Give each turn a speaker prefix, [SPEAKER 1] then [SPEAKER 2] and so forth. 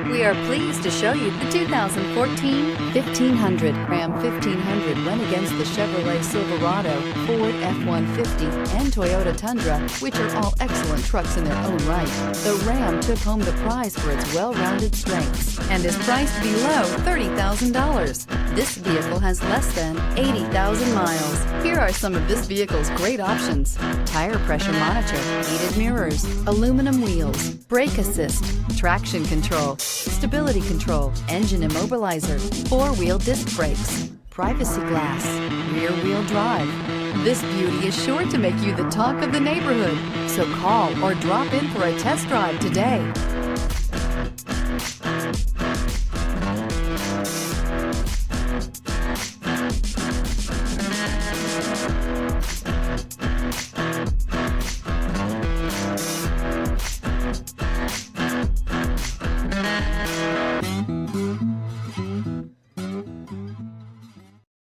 [SPEAKER 1] We are pleased to show you the 2014 1500. Ram 1500 went against the Chevrolet Silverado, Ford F-150, and Toyota Tundra, which are all excellent trucks in their own right. The Ram took home the prize for its well-rounded strengths and is priced below $30,000. This vehicle has less than 80,000 miles. Here are some of this vehicle's great options: tire pressure monitor, heated mirrors, aluminum wheels, brake assist, traction control, stability control, engine immobilizer, four-wheel disc brakes, privacy glass, rear-wheel drive. This beauty is sure to make you the talk of the neighborhood. So call or drop in for a test drive today.